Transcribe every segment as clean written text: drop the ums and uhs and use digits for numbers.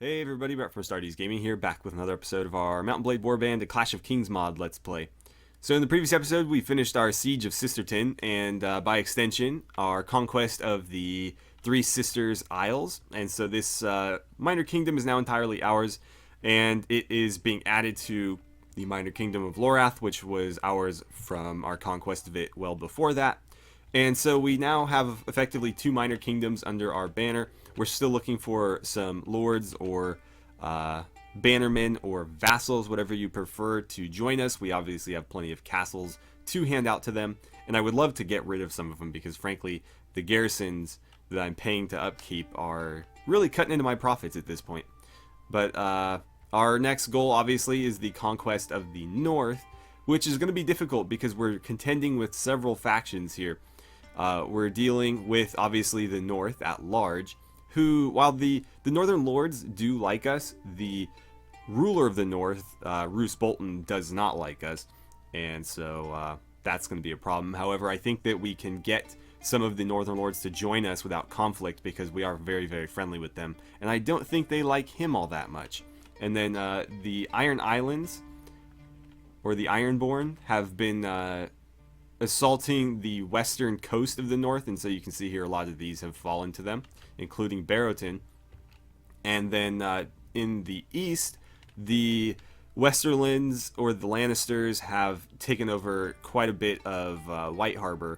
Hey everybody, Brett from AstartesGaming here, back with another episode of our Mount Blade Warband, a Clash of Kings mod Let's Play. So in the previous episode, we finished our Siege of Sisterton, and by extension, our conquest of the Three Sisters Isles. And so this minor kingdom is now entirely ours, and it is being added to the minor kingdom of Lorath, which was ours from our conquest of it well before that. And so we now have effectively two minor kingdoms under our banner. We're still looking for some lords or bannermen or vassals, whatever you prefer, to join us. We obviously have plenty of castles to hand out to them, and I would love to get rid of some of them because, frankly, the garrisons that I'm paying to upkeep are really cutting into my profits at this point. But our next goal, obviously, is the conquest of the North, which is going to be difficult because we're contending with several factions here. We're dealing with, obviously, the North at large, who, while the Northern Lords do like us, the ruler of the North, Roose Bolton, does not like us, and so that's going to be a problem. However, I think that we can get some of the Northern Lords to join us without conflict because we are very, very friendly with them, and I don't think they like him all that much. And then the Iron Islands, or the Ironborn, have been assaulting the western coast of the North, and so you can see here a lot of these have fallen to them, including Baratheon. And then in the east, the Westerlands, or the Lannisters, have taken over quite a bit of White Harbor,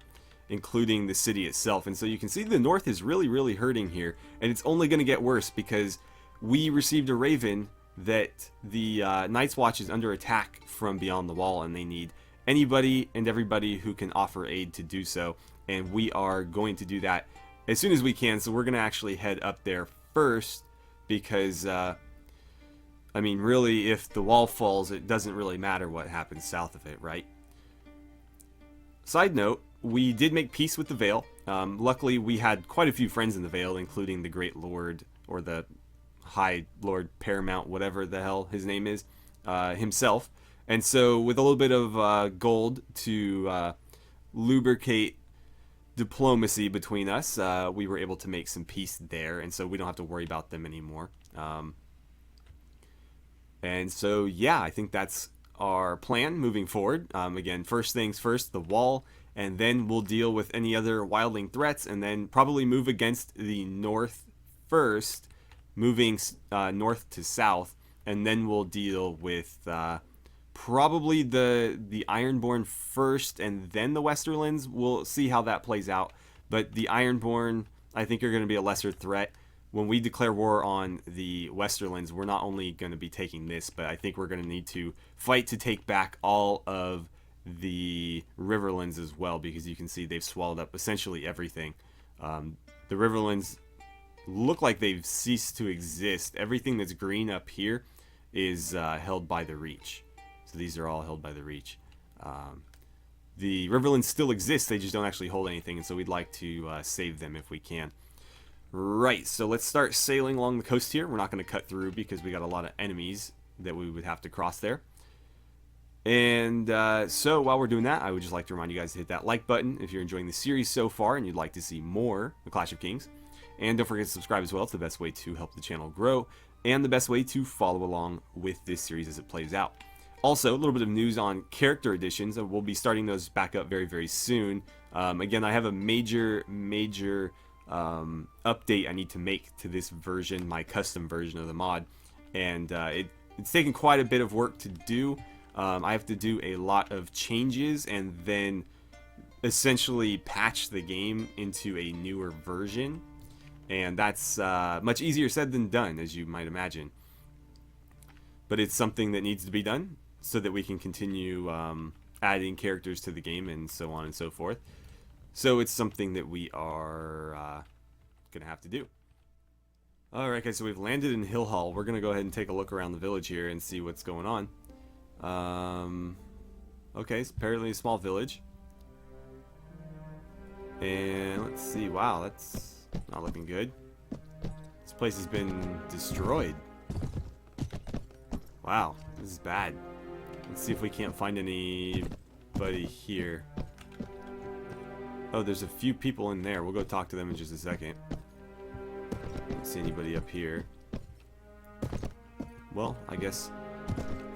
including the city itself. And so you can see the North is really, really hurting here, and it's only going to get worse because we received a raven that the Night's Watch is under attack from beyond the wall, and they need anybody and everybody who can offer aid to do so, and we are going to do that as soon as we can. So we're going to actually head up there first because I mean, really, if the wall falls, it doesn't really matter what happens south of it, right? Side note, we did make peace with the Vale. Luckily, we had quite a few friends in the Vale, including the Great Lord, or the High Lord Paramount, whatever the hell his name is, himself. And so with a little bit of gold to lubricate diplomacy between us, we were able to make some peace there, and so we don't have to worry about them anymore. And so, yeah, I think that's our plan moving forward. Again, first things first, the wall, and then we'll deal with any other wildling threats, and then probably move against the North first, moving north to south, and then we'll deal with probably the Ironborn first, and then the Westerlands. We'll see how that plays out. But the Ironborn, I think, are going to be a lesser threat. When we declare war on the Westerlands, we're not only going to be taking this, but I think we're going to need to fight to take back all of the Riverlands as well, because you can see they've swallowed up essentially everything. The Riverlands look like they've ceased to exist. Everything that's green up here is held by the Reach. So these are all held by the Reach. The Riverlands still exist, they just don't actually hold anything, and so we'd like to save them if we can. Right, so let's start sailing along the coast here. We're not going to cut through because we got a lot of enemies that we would have to cross there. And so while we're doing that, I would just like to remind you guys to hit that like button if you're enjoying the series so far and you'd like to see more The Clash of Kings. And don't forget to subscribe as well. It's the best way to help the channel grow and the best way to follow along with this series as it plays out. Also, a little bit of news on character additions. We'll be starting those back up very, very soon. Again, I have a major update I need to make to this version, my custom version of the mod. And it's taken quite a bit of work to do. I have to do a lot of changes and then essentially patch the game into a newer version. And that's much easier said than done, as you might imagine. But it's something that needs to be done so that we can continue adding characters to the game and so on and so forth. So it's something that we are going to have to do. Alright guys, so we've landed in Hillhall. We're going to go ahead and take a look around the village here and see what's going on. Okay, it's apparently a small village. And let's see, wow, that's not looking good. This place has been destroyed. Wow, this is bad. Let's see if we can't find anybody here. Oh, there's a few people in there. We'll go talk to them in just a second. Don't see anybody up here. well, I guess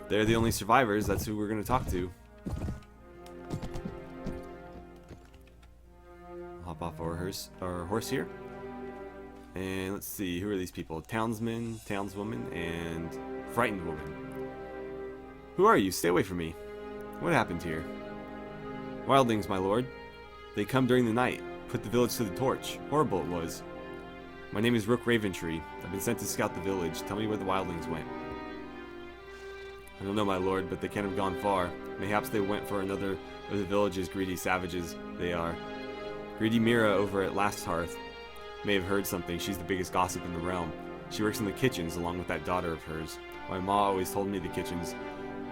they're the only survivors. That's who we're going to talk to. Hop off our horse here. And let's see, who are these people? Townsman, townswoman, and frightened woman. Who are you? Stay away from me. What happened here? Wildlings, my lord. They come during the night. Put the village to the torch. Horrible it was. My name is Rook Raventree. I've been sent to scout the village. Tell me where the wildlings went. I don't know, my lord, but they can't have gone far. Mayhaps they went for another of the village's greedy savages. They are. Greedy Mira over at Last Hearth may have heard something. She's the biggest gossip in the realm. She works in the kitchens along with that daughter of hers. My ma always told me the kitchens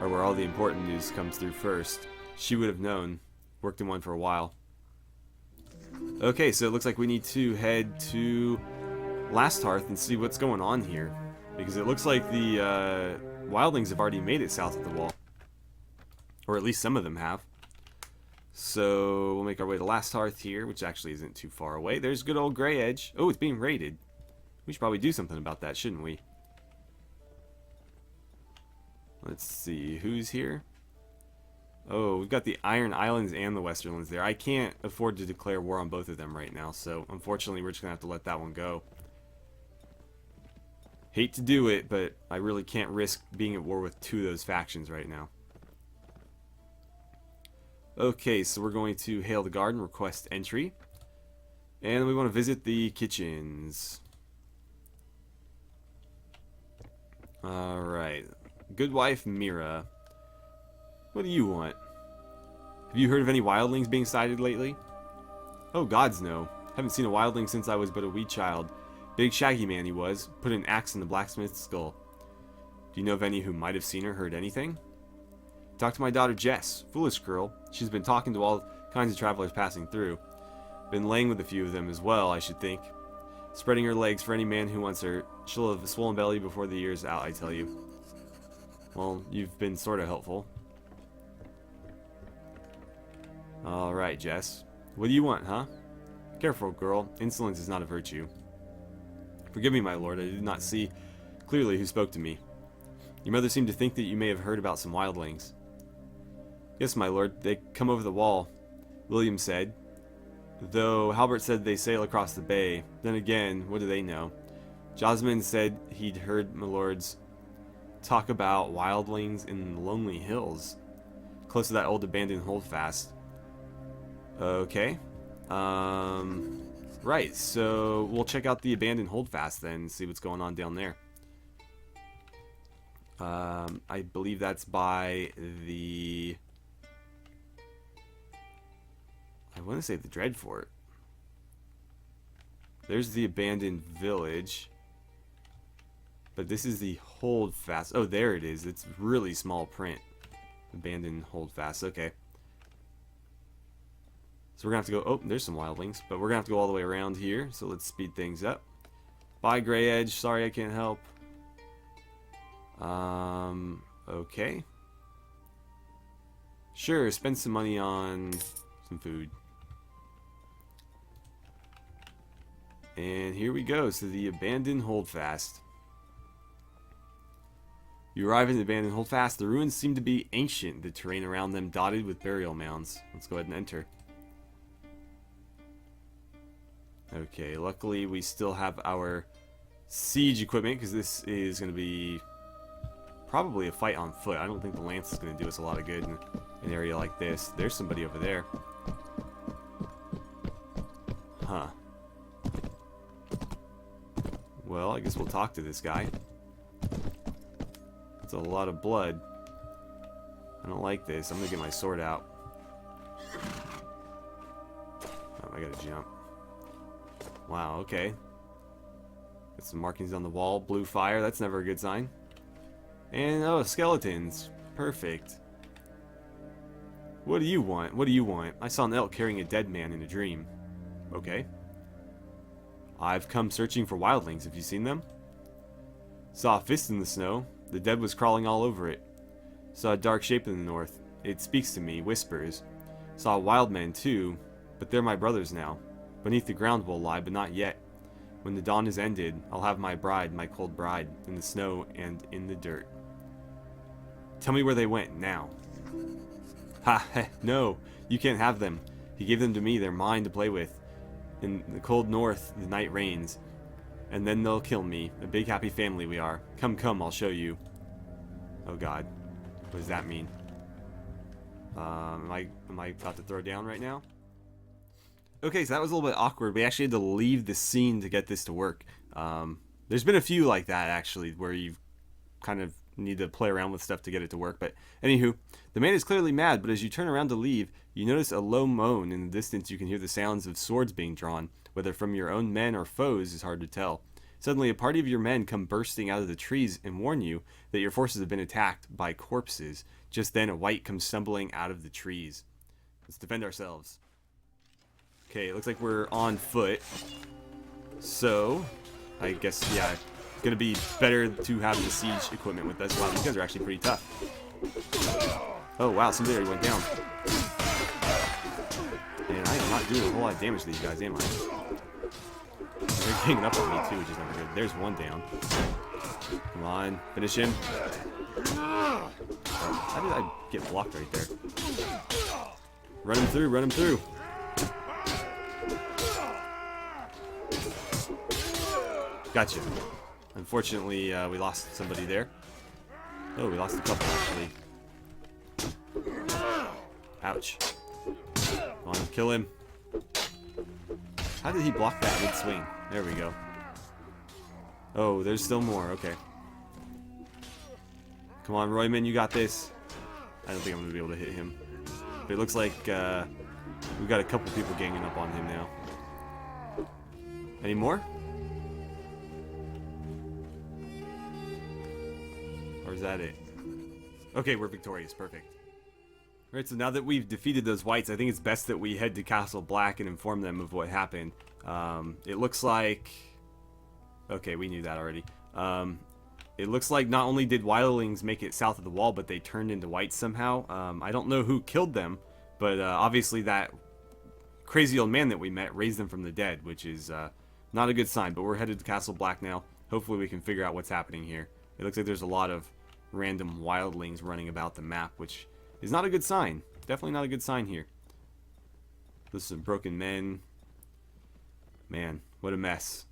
are where all the important news comes through first. She would have known. Worked in one for a while. Okay, so it looks like we need to head to Last Hearth and see what's going on here. Because it looks like the wildlings have already made it south of the wall. Or at least some of them have. So we'll make our way to Last Hearth here, which actually isn't too far away. There's good old Grey Edge. Oh, it's being raided. We should probably do something about that, shouldn't we? Let's see, who's here? Oh, we've got the Iron Islands and the Westerlands there. I can't afford to declare war on both of them right now, so unfortunately we're just going to have to let that one go. Hate to do it, but I really can't risk being at war with two of those factions right now. Okay, so we're going to hail the garden, request entry. And we want to visit the kitchens. Alright. Good wife, Mira. What do you want? Have you heard of any wildlings being sighted lately? Oh, gods no. Haven't seen a wildling since I was but a wee child. Big shaggy man he was. Put an axe in the blacksmith's skull. Do you know of any who might have seen or heard anything? Talk to my daughter Jess. Foolish girl. She's been talking to all kinds of travelers passing through. Been laying with a few of them as well, I should think. Spreading her legs for any man who wants her. She'll have a swollen belly before the year's out, I tell you. Well, you've been sort of helpful. Alright, Jess. What do you want, huh? Careful, girl. Insolence is not a virtue. Forgive me, my lord. I did not see clearly who spoke to me. Your mother seemed to think that you may have heard about some wildlings. Yes, my lord. They come over the wall, William said. Though Halbert said they sail across the bay. Then again, what do they know? Josmond said he'd heard my lords talk about wildlings in the lonely hills, close to that old abandoned holdfast. Okay. Right, so we'll check out the abandoned holdfast then and see what's going on down there. I believe that's by the... I want to say the Dreadfort. There's the abandoned village. But this is the holdfast. Oh, there it is. It's really small print. Abandoned holdfast. Okay. So we're going to have to go... Oh, there's some wildlings. But we're going to have to go all the way around here. So let's speed things up. Bye, Grey Edge. Sorry I can't help. Okay. Sure, spend some money on some food. And here we go. So the abandoned holdfast. You arrive in the abandoned holdfast. The ruins seem to be ancient. The terrain around them dotted with burial mounds. Let's go ahead and enter. Okay, luckily we still have our siege equipment because this is going to be probably a fight on foot. I don't think the lance is going to do us a lot of good in an area like this. There's somebody over there. Huh. Well, I guess we'll talk to this guy. It's a lot of blood. I don't like this. I'm going to get my sword out. Oh, I gotta jump. Wow, okay. Got some markings on the wall. Blue fire. That's never a good sign. And, oh, skeletons. Perfect. What do you want? What do you want? I saw an elk carrying a dead man in a dream. Okay. I've come searching for wildlings. Have you seen them? Saw a fist in the snow. The dead was crawling all over it. Saw a dark shape in the north. It speaks to me, whispers. Saw wild men, too. But they're my brothers now. Beneath the ground will lie, but not yet. When the dawn is ended, I'll have my bride, my cold bride, in the snow and in the dirt. Tell me where they went, now. Ha, heh, no, you can't have them. He gave them to me, they're mine to play with. In the cold north, the night reigns. And then they'll kill me. A big happy family we are. Come, come, I'll show you. Oh god. What does that mean? Am I about to throw down right now? Okay, so that was a little bit awkward. We actually had to leave the scene to get this to work. There's been a few like that, actually, where you kind of need to play around with stuff to get it to work. But anywho, the man is clearly mad, but as you turn around to leave, you notice a low moan. In the distance, you can hear the sounds of swords being drawn. Whether from your own men or foes is hard to tell. Suddenly, a party of your men come bursting out of the trees and warn you that your forces have been attacked by corpses. Just then, a wight comes stumbling out of the trees. Let's defend ourselves. Okay, it looks like we're on foot. So, I guess, yeah, it's gonna be better to have the siege equipment with us. Wow, these guys are actually pretty tough. Oh, wow, somebody already went down. And I am not doing a whole lot of damage to these guys, am I? They're ganging up on me, too, which is never good. There's one down. Come on, finish him. Oh, how did I get blocked right there? Run him through, run him through. Gotcha. Unfortunately, we lost somebody there. Oh, we lost a couple, actually. Ouch. Come on, kill him. How did he block that mid-swing? There we go. Oh, there's still more. Okay. Come on, Royman, you got this. I don't think I'm going to be able to hit him. But it looks like we've got a couple people ganging up on him now. Any more? Or is that it? Okay, we're victorious. Perfect. Alright, so now that we've defeated those wights, I think it's best that we head to Castle Black and inform them of what happened. It looks like... Okay, we knew that already. It looks like not only did wildlings make it south of the wall, but they turned into wights somehow. I don't know who killed them, but obviously that crazy old man that we met raised them from the dead, which is not a good sign. But we're headed to Castle Black now. Hopefully we can figure out what's happening here. It looks like there's a lot of random wildlings running about the map, which is not a good sign. Definitely not a good sign here. There's some broken men. Man, what a mess.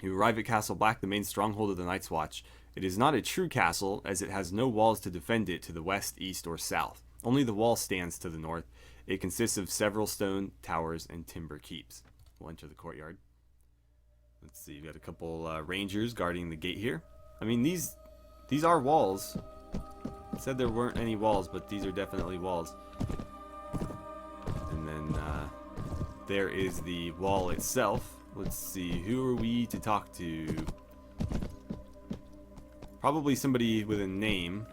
You arrive at Castle Black, the main stronghold of the Night's Watch. It is not a true castle, as it has no walls to defend it to the west, east, or south. Only the wall stands to the north. It consists of several stone towers and timber keeps. We'll enter the courtyard. Let's see, you got a couple rangers guarding the gate here. I mean, these are walls. It said there weren't any walls, but these are definitely walls. And then there is the wall itself. Let's see, who are we to talk to? Probably somebody with a name.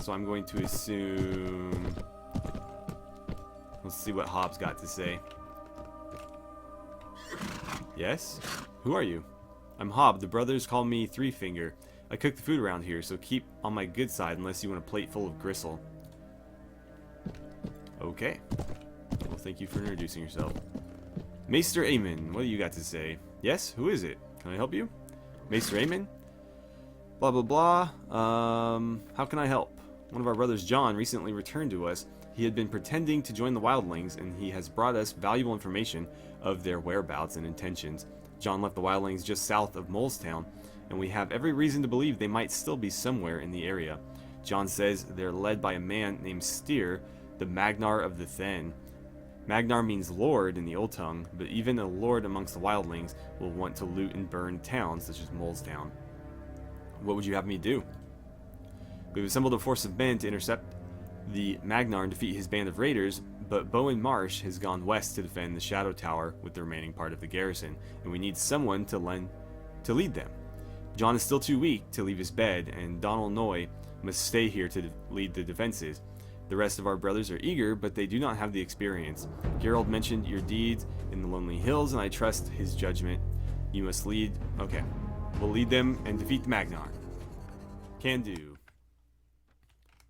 So I'm going to assume... Let's see what Hobbs got to say. Yes? Who are you? I'm Hobb. The brothers call me Three Finger. I cook the food around here, so keep on my good side unless you want a plate full of gristle. Okay. Well, thank you for introducing yourself. Maester Aemon, what do you got to say? Yes? Who is it? Can I help you? Maester Aemon? Blah, blah, blah. How can I help? One of our brothers, John, recently returned to us. He had been pretending to join the wildlings, and he has brought us valuable information of their whereabouts and intentions. John left the wildlings just south of Molestown, and we have every reason to believe they might still be somewhere in the area. John says they're led by a man named Styr, the Magnar of the Then. Magnar means lord in the old tongue, but even a lord amongst the wildlings will want to loot and burn towns such as Molestown. What would you have me do? We've assembled a force of men to intercept the Magnar and defeat his band of raiders, but Bowen Marsh has gone west to defend the Shadow Tower with the remaining part of the garrison, and we need someone to lead them. John is still too weak to leave his bed, and Donald Noy must stay here to lead the defenses. The rest of our brothers are eager, but they do not have the experience. Geralt mentioned your deeds in the Lonely Hills, and I trust his judgment. You must lead... Okay. We'll lead them and defeat the Magnar. Can do.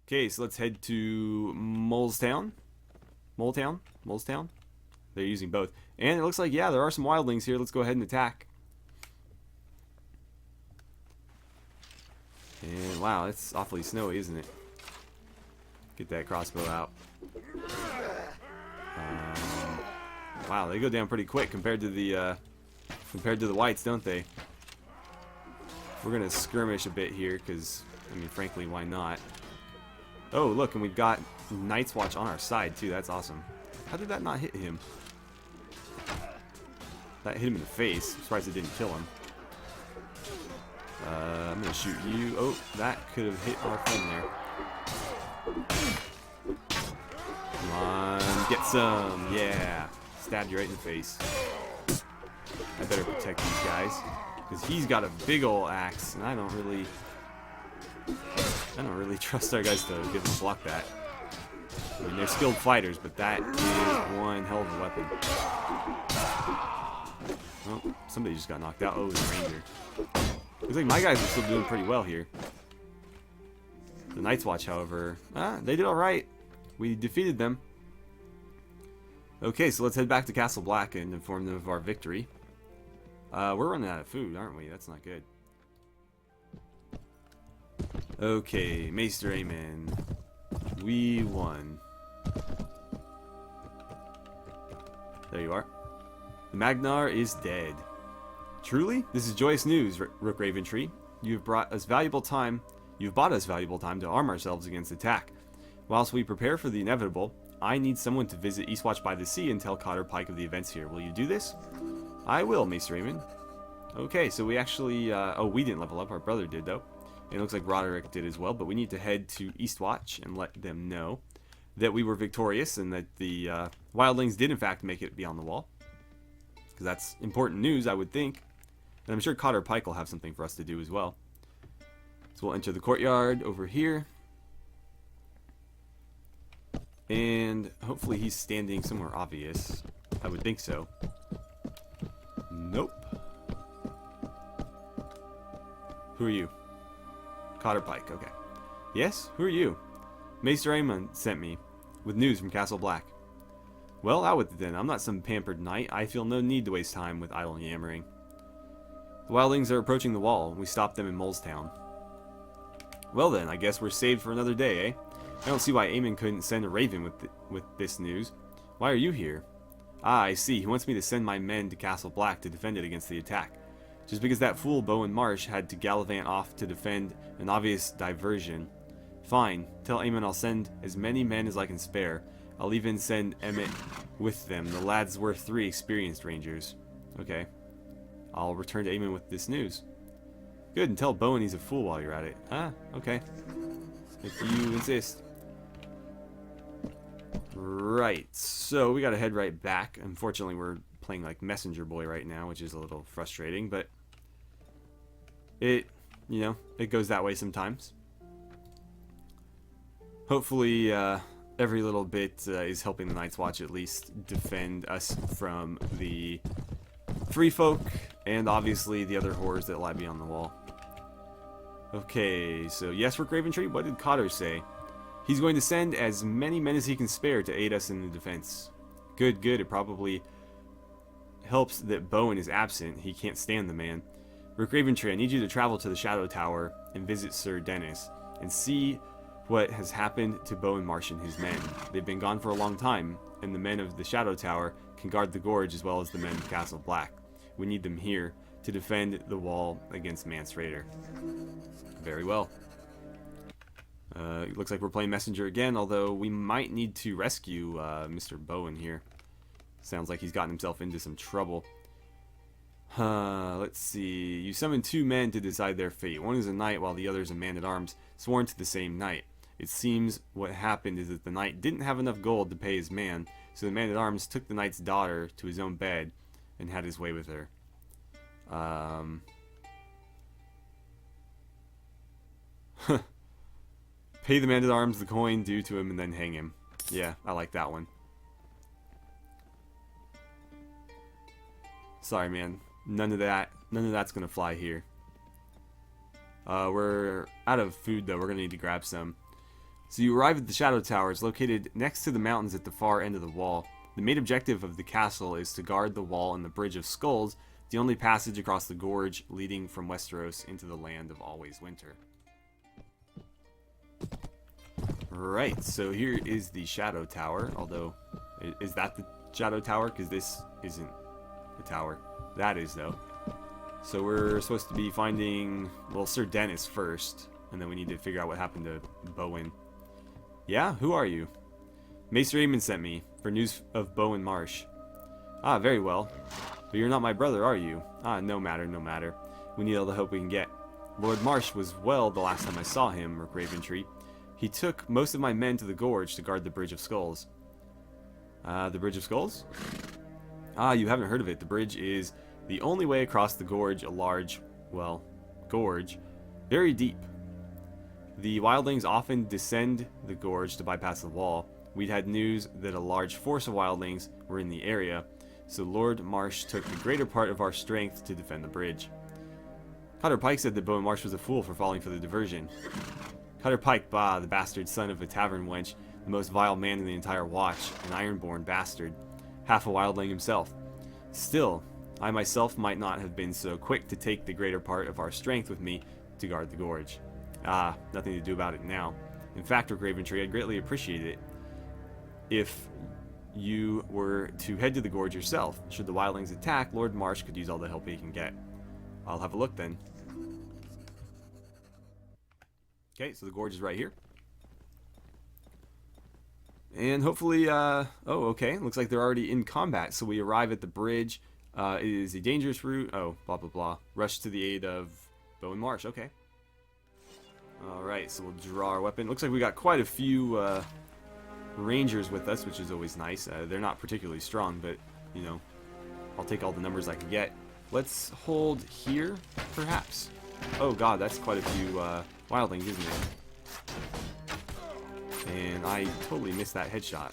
Okay, so let's head to Molestown. Molestown? They're using both. And it looks like, yeah, there are some wildlings here. Let's go ahead and attack. And wow, it's awfully snowy, isn't it? Get that crossbow out. Wow, they go down pretty quick compared to the wights, don't they? We're gonna skirmish a bit here, because I mean, frankly, why not? Oh, look, and we've got Night's Watch on our side too. That's awesome. How did that not hit him? That hit him in the face. I'm surprised it didn't kill him. I'm gonna shoot you. Oh, that could have hit our friend there. Come on, get some. Yeah, stabbed you right in the face. I better protect these guys, because he's got a big ol' axe, and I don't really trust our guys to get them to block that. I mean, they're skilled fighters, but that is one hell of a weapon. Oh, somebody just got knocked out. Oh, it was a ranger. Looks like my guys are still doing pretty well here. The Night's Watch, however, they did alright. We defeated them. Okay, so let's head back to Castle Black and inform them of our victory. We're running out of food, aren't we? That's not good. Okay, Maester Aemon. We won. There you are. The Magnar is dead. Truly? This is joyous news, Rook Raventree. You've brought us valuable time. You've bought us valuable time to arm ourselves against attack. Whilst we prepare for the inevitable, I need someone to visit Eastwatch by the Sea and tell Cotter Pike of the events here. Will you do this? I will, Maester Aemon. Okay, so we actually... oh, we didn't level up. Our brother did, though. It looks like Roderick did as well, but we need to head to Eastwatch and let them know that we were victorious and that the wildlings did, in fact, make it beyond the wall. Because that's important news, I would think. And I'm sure Cotter Pike will have something for us to do as well. So we'll enter the courtyard over here. And hopefully he's standing somewhere obvious. I would think so. Nope. Who are you? Cotter Pike, okay. Yes? Who are you? Maester Aemon sent me with news from Castle Black. Well, out with it then. I'm not some pampered knight. I feel no need to waste time with idle yammering. The wildlings are approaching the wall. We stopped them in Molestown. Well then, I guess we're saved for another day, eh? I don't see why Aemon couldn't send a raven with this news. Why are you here? Ah, I see. He wants me to send my men to Castle Black to defend it against the attack. Just because that fool Bowen Marsh had to gallivant off to defend an obvious diversion. Fine. Tell Aemon I'll send as many men as I can spare. I'll even send Emmett with them. The lad's worth 3 experienced rangers. Okay. I'll return to Aemon with this news. Good, and tell Bowen he's a fool while you're at it. Ah, okay. If you insist. Right, so we gotta head right back. Unfortunately, we're playing like Messenger Boy right now, which is a little frustrating, but it goes that way sometimes. Hopefully, every little bit is helping the Night's Watch at least defend us from the Free Folk and obviously the other horrors that lie beyond the wall. Okay, so yes, Rook Raventree, what did Cotter say? He's going to send as many men as he can spare to aid us in the defense. Good, good. It probably helps that Bowen is absent. He can't stand the man. Rook Raventree, I need you to travel to the Shadow Tower and visit Sir Dennis and see what has happened to Bowen Marsh and his men. They've been gone for a long time, and the men of the Shadow Tower can guard the gorge as well as the men of Castle Black. We need them here to defend the wall against Mance Raider. Very well. It looks like we're playing Messenger again, although we might need to rescue Mr. Bowen here. Sounds like he's gotten himself into some trouble. Let's see. You summon 2 men to decide their fate. One is a knight while the other is a man-at-arms sworn to the same knight. It seems what happened is that the knight didn't have enough gold to pay his man, so the man-at-arms took the knight's daughter to his own bed and had his way with her. Pay the man-at-arms the coin due to him and then hang him. Yeah, I like that one. Sorry, man. None of that's gonna fly here. We're out of food, though. We're gonna need to grab some. So you arrive at the Shadow Tower. It's located next to the mountains at the far end of the wall. The main objective of the castle is to guard the wall and the Bridge of Skulls, the only passage across the gorge leading from Westeros into the land of Always Winter. Right, so here is the Shadow Tower, although, is that the Shadow Tower? Because this isn't the tower. That is, though. So we're supposed to be finding, well, Sir Dennis first, and then we need to figure out what happened to Bowen. Yeah, who are you? Mace Raymond sent me, for news of Bowen Marsh. Ah, very well. But you're not my brother, are you? Ah, no matter, no matter. We need all the help we can get. Lord Marsh was well the last time I saw him, Raventree. He took most of my men to the gorge to guard the Bridge of Skulls. The Bridge of Skulls? Ah, you haven't heard of it. The bridge is the only way across the gorge, a large, well, gorge, very deep. The wildlings often descend the gorge to bypass the wall. We'd had news that a large force of wildlings were in the area, so Lord Marsh took the greater part of our strength to defend the bridge. Cutter Pike said that Bowen Marsh was a fool for falling for the diversion. Cutter Pike, bah, the bastard son of a tavern wench, the most vile man in the entire watch, an ironborn bastard, half a wildling himself. Still, I myself might not have been so quick to take the greater part of our strength with me to guard the gorge. Ah, nothing to do about it now. In fact, Raventree, I'd greatly appreciate it if you were to head to the gorge yourself. Should the wildlings attack, Lord Marsh could use all the help he can get. I'll have a look then. Okay, so the gorge is right here. And hopefully, oh, okay, looks like they're already in combat. So we arrive at the bridge. It is a dangerous route. Oh, blah, blah, blah. Rush to the aid of Bowen Marsh. Okay. Alright, so we'll draw our weapon. Looks like we got quite a few rangers with us, which is always nice. They're not particularly strong, but, you know, I'll take all the numbers I can get. Let's hold here, perhaps. Oh god, that's quite a few wildlings, isn't it? And I totally missed that headshot.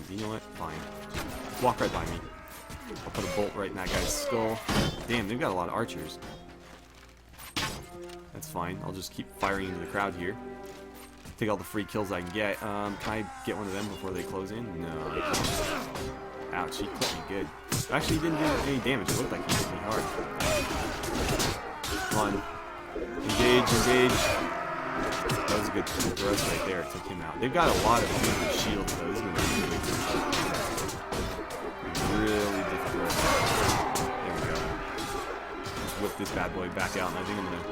You know what? Fine. Just walk right by me. I'll put a bolt right in that guy's skull. Damn, they've got a lot of archers. That's fine. I'll just keep firing into the crowd here. Take all the free kills I can get. Can I get one of them before they close in? No. Ouch, he hit me good. Actually, he didn't do any damage. It looked like he hit me hard. Come on. Engage, engage. That was a good thrust right there. It took him out. They've got a lot of shields, though. This is going to be really difficult. Really difficult. There we go. Just whip this bad boy back out, and I think I'm going to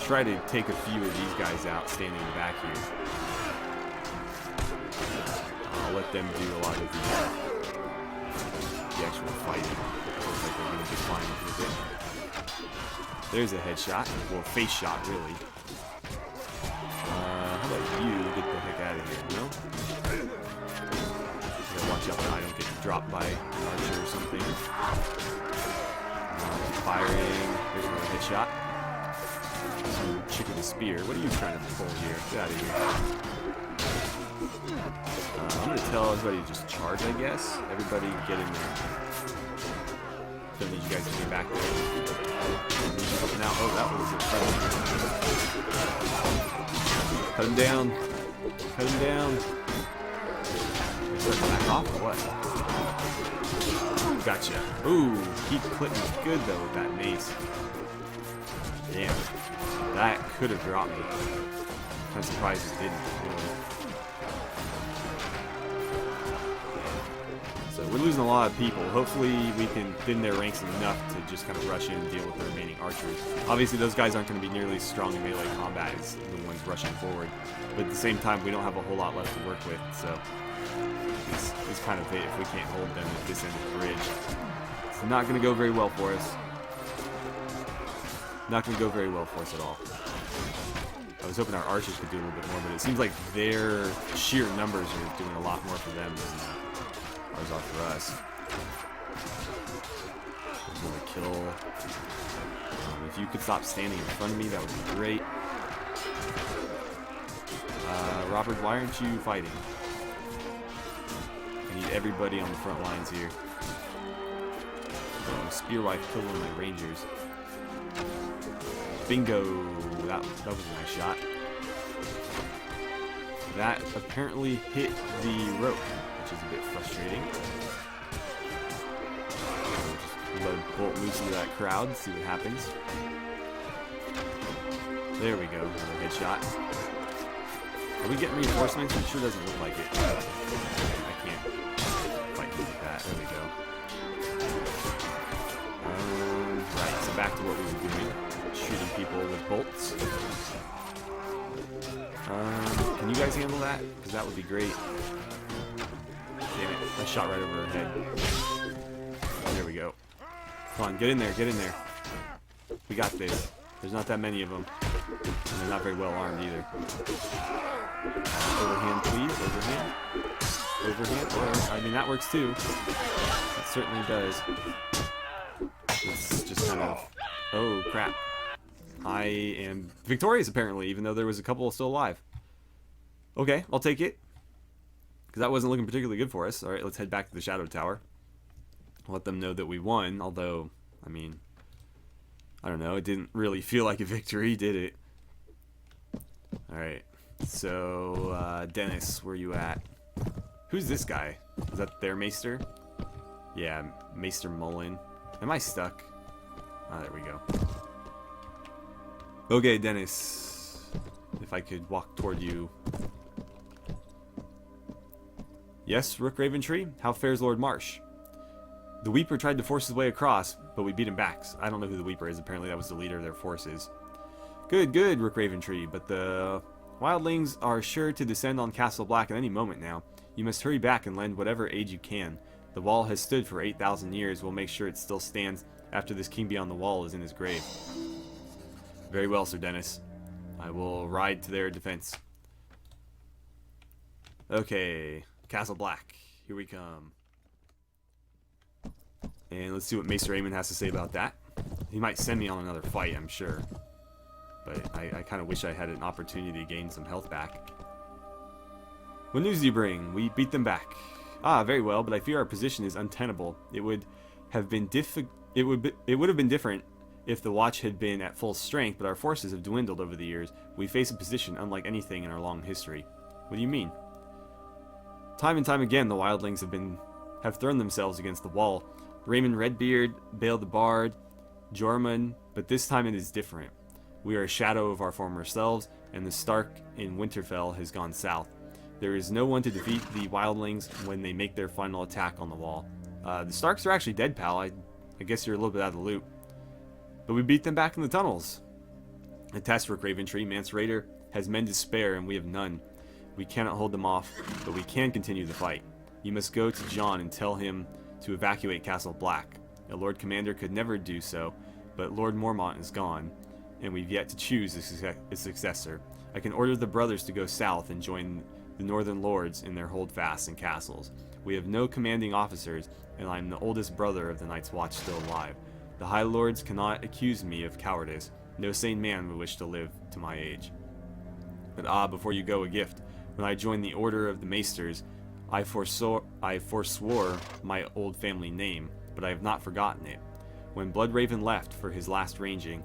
try to take a few of these guys out standing in the back here. I'll let them do a lot of the actual fighting. Looks like they're going to be fine with it. There's a headshot. Well, face shot, really. How about you get the heck out of here, you know? Gotta watch out that I don't get dropped by an archer or something. Firing. There's another headshot. Some chick with a spear. What are you trying to pull here? Get out of here. I'm going to tell everybody to just charge, I guess. Everybody get in there. Don't need you guys to get back there. Now, oh, that was incredible. Cut him down. Cut him down. Start back off or what? Gotcha. Ooh, he clipped me good though with that mace. Damn. That could have dropped me. I'm surprised it didn't. So we're losing a lot of people. Hopefully we can thin their ranks enough to just kind of rush in and deal with the remaining archers. Obviously those guys aren't going to be nearly as strong in melee combat as the ones rushing forward. But at the same time, we don't have a whole lot left to work with. So it's kind of it if we can't hold them at this end of the bridge. It's not going to go very well for us. Not going to go very well for us at all. I was hoping our archers could do a little bit more, but it seems like their sheer numbers are doing a lot more for them than ours are for us. Another kill. If you could stop standing in front of me, that would be great. Robert, why aren't you fighting? I need everybody on the front lines here. Spearwife killed one of my rangers. Bingo! That was a nice shot. That apparently hit the rope, which is a bit frustrating. Just let a bolt loose into that crowd, see what happens. There we go, another headshot. Are we getting reinforcements? It sure doesn't look like it. I can't fight with that. There we go. Right, so back to what we were doing. Shooting people with bolts. Can you guys handle that? Because that would be great. Damn it, I shot right over her head. There we go. Come on, get in there, get in there. We got this. There's not that many of them. And they're not very well armed either. Overhand, please. Overhand. Overhand. Or, I mean, that works too. It certainly does. It's just kind of... Oh, crap. I am victorious, apparently, even though there was a couple still alive. Okay, I'll take it. Because that wasn't looking particularly good for us. Alright, let's head back to the Shadow Tower. Let them know that we won, although, I mean... I don't know, it didn't really feel like a victory, did it? Alright, so, Dennis, where you at? Who's this guy? Is that their Maester? Yeah, Maester Mullen. Am I stuck? Ah, there we go. Okay, Dennis. If I could walk toward you. Yes, Rook Raventree? How fares Lord Marsh? The Weeper tried to force his way across, but we beat him back. I don't know who the Weeper is. Apparently that was the leader of their forces. Good, good, Rook Raventree, but the wildlings are sure to descend on Castle Black at any moment now. You must hurry back and lend whatever aid you can. The wall has stood for 8,000 years. We'll make sure it still stands after this king beyond the wall is in his grave. Very well, Sir Dennis. I will ride to their defense. Okay, Castle Black. Here we come. And let's see what Maester Aemon has to say about that. He might send me on another fight, I'm sure. But I kind of wish I had an opportunity to gain some health back. What news do you bring? We beat them back. Ah, very well, but I fear our position is untenable. It would have been it would have been different if the watch had been at full strength, but our forces have dwindled over the years. We face a position unlike anything in our long history. What do you mean? Time and time again, the wildlings have thrown themselves against the wall. Raymond Redbeard, Bale the Bard, Jormund, but this time it is different. We are a shadow of our former selves, and the Stark in Winterfell has gone south. There is no one to defeat the wildlings when they make their final attack on the wall. The Starks are actually dead, pal. I guess you're a little bit out of the loop. But we beat them back in the tunnels. A test Rook Raventree, Mance Raider, has men to spare, and we have none. We cannot hold them off, but we can continue the fight. You must go to Jon and tell him to evacuate Castle Black. A Lord Commander could never do so, but Lord Mormont is gone, and we've yet to choose a successor. I can order the brothers to go south and join the Northern Lords in their holdfasts and castles. We have no commanding officers, and I am the oldest brother of the Night's Watch still alive. The High Lords cannot accuse me of cowardice. No sane man would wish to live to my age. But before you go, a gift. When I joined the Order of the Maesters, I forswore my old family name, but I have not forgotten it. When Bloodraven left for his last ranging,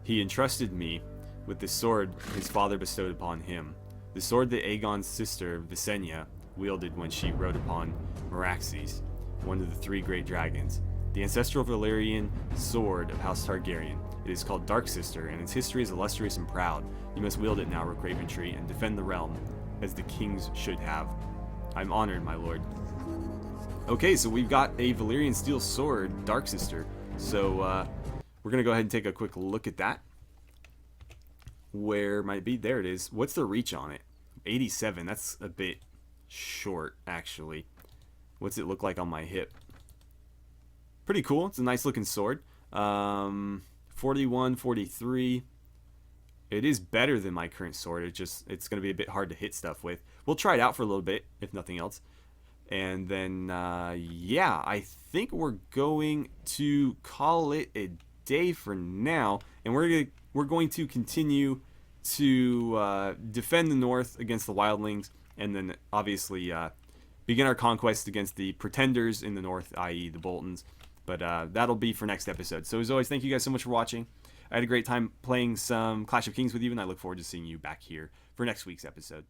he entrusted me with the sword his father bestowed upon him, the sword that Aegon's sister Visenya wielded when she rode upon Meraxes, one of the three great dragons. The ancestral Valyrian sword of House Targaryen. It is called Dark Sister, and its history is illustrious and proud. You must wield it now, Rook Raventree, and defend the realm, as the kings should have. I'm honored, my lord. Okay, so we've got a Valyrian steel sword, Dark Sister. So, we're going to go ahead and take a quick look at that. Where might it be? There it is. What's the reach on it? 87. That's a bit short, actually. What's it look like on my hip? Pretty cool. It's a nice looking sword. 41, 43. It is better than my current sword. It's going to be a bit hard to hit stuff with. We'll try it out for a little bit, if nothing else. And then, yeah, I think we're going to call it a day for now. And we're going to continue to defend the north against the wildlings. And then, obviously, begin our conquest against the pretenders in the north, i.e. the Boltons. But that'll be for next episode. So as always, thank you guys so much for watching. I had a great time playing some Clash of Kings with you, and I look forward to seeing you back here for next week's episode.